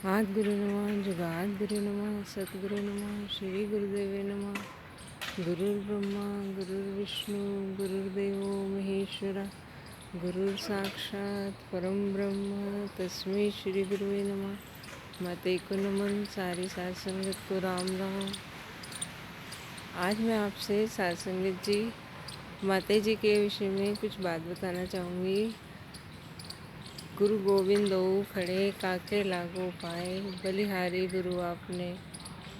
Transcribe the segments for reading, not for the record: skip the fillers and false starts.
आद गुरु नमः जुगाद गुरु नमः सतगुरु नमः श्री गुरुदेवे नमः। गुरुर्ब्रह्मा गुरुर्विष्णु गुरुर्देवो महेश्वरा गुरुर साक्षात परम ब्रह्म तस्मै श्री गुरुवे नमः। माते को नमन, सारी सात संगत को राम राम। आज मैं आपसे सात संगत जी माते जी के विषय में कुछ बात बताना चाहूँगी। गुरु गोविंद दो खड़े काके लागो पाए, बलिहारी गुरु आपने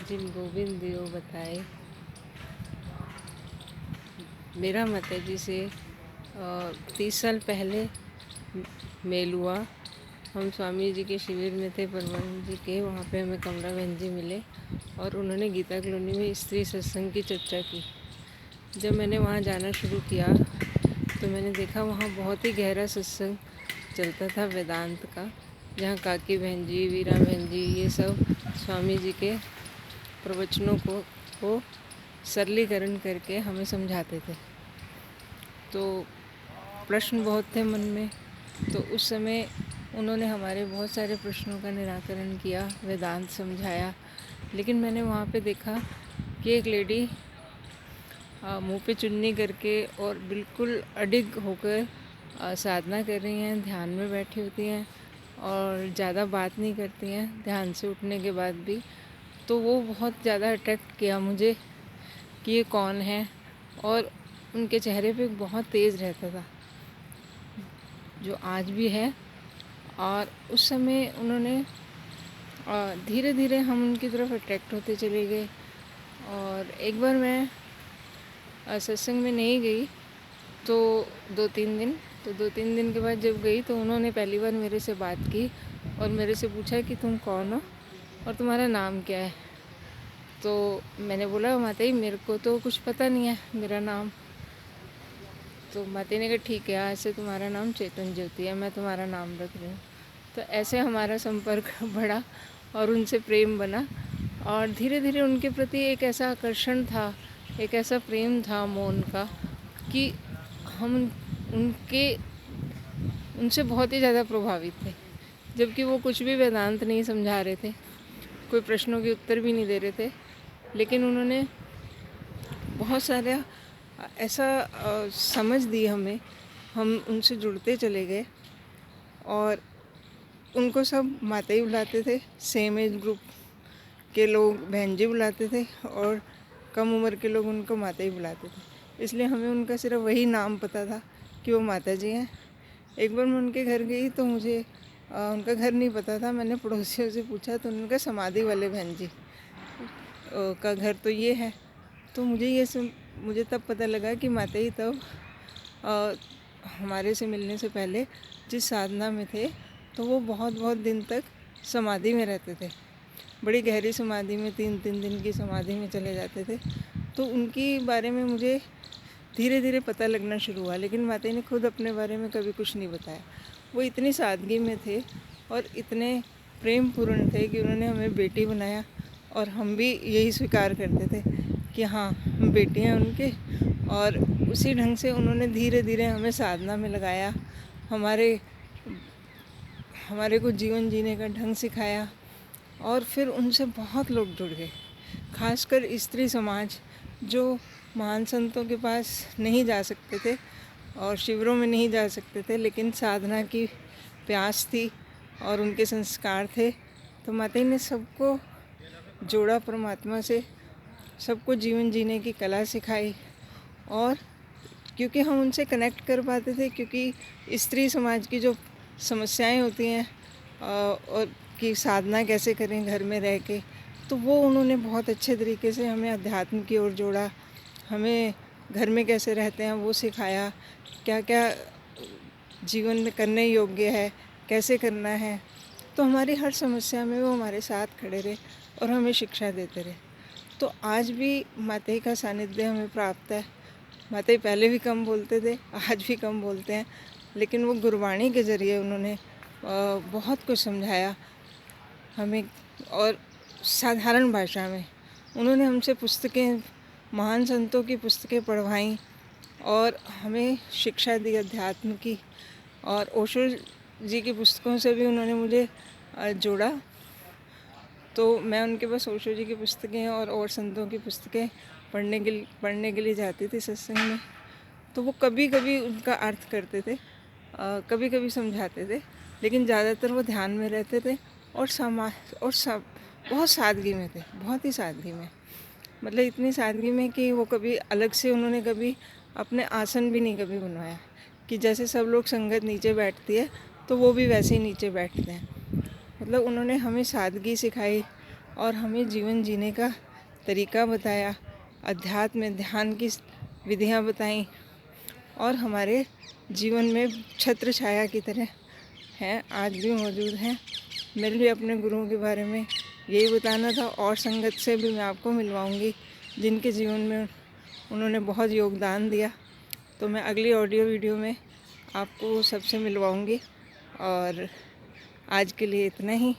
जिन गोविंद दियो बताए। मेरा माता जी से 30 साल पहले मेल हुआ। हम स्वामी जी के शिविर में थे, परमानंद जी के। वहाँ पे हमें कमला बहन जी मिले और उन्होंने गीता कॉलोनी में स्त्री सत्संग की चर्चा की। जब मैंने वहाँ जाना शुरू किया तो मैंने देखा वहाँ बहुत ही गहरा सत्संग चलता था वेदांत का, जहाँ काकी बहन जी, वीरा बहन जी, ये सब स्वामी जी के प्रवचनों को सरलीकरण करके हमें समझाते थे। तो प्रश्न बहुत थे मन में, तो उस समय उन्होंने हमारे बहुत सारे प्रश्नों का निराकरण किया, वेदांत समझाया। लेकिन मैंने वहाँ पे देखा कि एक लेडी मुँह पे चुन्नी करके और बिल्कुल अडिग होकर साधना कर रही हैं, ध्यान में बैठी होती हैं और ज़्यादा बात नहीं करती हैं ध्यान से उठने के बाद भी। तो वो बहुत ज़्यादा अट्रैक्ट किया मुझे कि ये कौन है, और उनके चेहरे पे बहुत तेज़ रहता था, जो आज भी है। और उस समय उन्होंने धीरे धीरे हम उनकी तरफ अट्रैक्ट होते चले गए। और एक बार मैं सत्संग में नहीं गई तो 2-3 दिन के बाद जब गई तो उन्होंने पहली बार मेरे से बात की और मेरे से पूछा कि तुम कौन हो और तुम्हारा नाम क्या है। तो मैंने बोला, माता जी मेरे को तो कुछ पता नहीं है मेरा नाम। तो माता ने कहा ठीक है, आज से तुम्हारा नाम चेतन ज्योति है, मैं तुम्हारा नाम रख रही हूँ। तो ऐसे हमारा संपर्क बढ़ा और उनसे प्रेम बना। और धीरे धीरे उनके प्रति एक ऐसा आकर्षण था, एक ऐसा प्रेम था मौन का, कि हम उनसे बहुत ही ज़्यादा प्रभावित थे। जबकि वो कुछ भी वेदांत नहीं समझा रहे थे, कोई प्रश्नों के उत्तर भी नहीं दे रहे थे, लेकिन उन्होंने बहुत सारा ऐसा समझ दी हमें। हम उनसे जुड़ते चले गए और उनको सब माता ही बुलाते थे। सेम एज ग्रुप के लोग बहन जी बुलाते थे और कम उम्र के लोग उनको माता ही बुलाते थे। इसलिए हमें उनका सिर्फ वही नाम पता था कि वो माता जी हैं। एक बार मैं उनके घर गई तो मुझे उनका घर नहीं पता था। मैंने पड़ोसियों से पूछा तो उनका समाधि वाले बहन जी का घर तो ये है। तो मुझे तब पता लगा कि माता ही तब हमारे से मिलने से पहले जिस साधना में थे तो वो बहुत बहुत दिन तक समाधि में रहते थे। बड़ी गहरी समाधि में 3-3 दिन की समाधि में चले जाते थे। तो उनकी बारे में मुझे धीरे धीरे पता लगना शुरू हुआ। लेकिन माता ने खुद अपने बारे में कभी कुछ नहीं बताया। वो इतनी सादगी में थे और इतने प्रेम पूर्ण थे कि उन्होंने हमें बेटी बनाया और हम भी यही स्वीकार करते थे कि हाँ हम बेटी हैं उनके। और उसी ढंग से उन्होंने धीरे धीरे हमें साधना में लगाया, हमारे को जीवन जीने का ढंग सिखाया। और फिर उनसे बहुत लोग जुड़ गए, खासकर स्त्री समाज जो महान संतों के पास नहीं जा सकते थे और शिविरों में नहीं जा सकते थे, लेकिन साधना की प्यास थी और उनके संस्कार थे। तो माता ने सबको जोड़ा परमात्मा से, सबको जीवन जीने की कला सिखाई। और क्योंकि हम उनसे कनेक्ट कर पाते थे, क्योंकि स्त्री समाज की जो समस्याएं होती हैं और कि साधना कैसे करें घर में रह के, तो वो उन्होंने बहुत अच्छे तरीके से हमें अध्यात्म की ओर जोड़ा। हमें घर में कैसे रहते हैं वो सिखाया, क्या क्या जीवन में करने योग्य है, कैसे करना है। तो हमारी हर समस्या में वो हमारे साथ खड़े रहे और हमें शिक्षा देते रहे। तो आज भी माता का सानिध्य हमें प्राप्त है। माता पहले भी कम बोलते थे, आज भी कम बोलते हैं, लेकिन वो गुरबाणी के ज़रिए उन्होंने बहुत कुछ समझाया हमें। और साधारण भाषा में उन्होंने हमसे पुस्तकें, महान संतों की पुस्तकें पढ़वाईं और हमें शिक्षा दी अध्यात्म की। और ओशो जी की पुस्तकों से भी उन्होंने मुझे जोड़ा। तो मैं उनके पास ओशो जी की पुस्तकें और संतों की पुस्तकें पढ़ने के लिए जाती थी सत्संग में। तो वो कभी कभी उनका अर्थ करते थे, कभी कभी समझाते थे, लेकिन ज़्यादातर वो ध्यान में रहते थे और सब बहुत सादगी में थे, बहुत ही सादगी में। मतलब इतनी सादगी में कि वो कभी अलग से उन्होंने कभी अपने आसन भी नहीं कभी बनवाया, कि जैसे सब लोग संगत नीचे बैठती है तो वो भी वैसे ही नीचे बैठते हैं। मतलब उन्होंने हमें सादगी सिखाई और हमें जीवन जीने का तरीका बताया, अध्यात्म ध्यान की विधियाँ बताई, और हमारे जीवन में छत्र छाया की तरह हैं, आज भी मौजूद हैं। मेरे लिए अपने गुरुओं के बारे में यही बताना था, और संगत से भी मैं आपको मिलवाऊंगी जिनके जीवन में उन्होंने बहुत योगदान दिया। तो मैं अगली ऑडियो वीडियो में आपको सबसे मिलवाऊंगी, और आज के लिए इतना ही।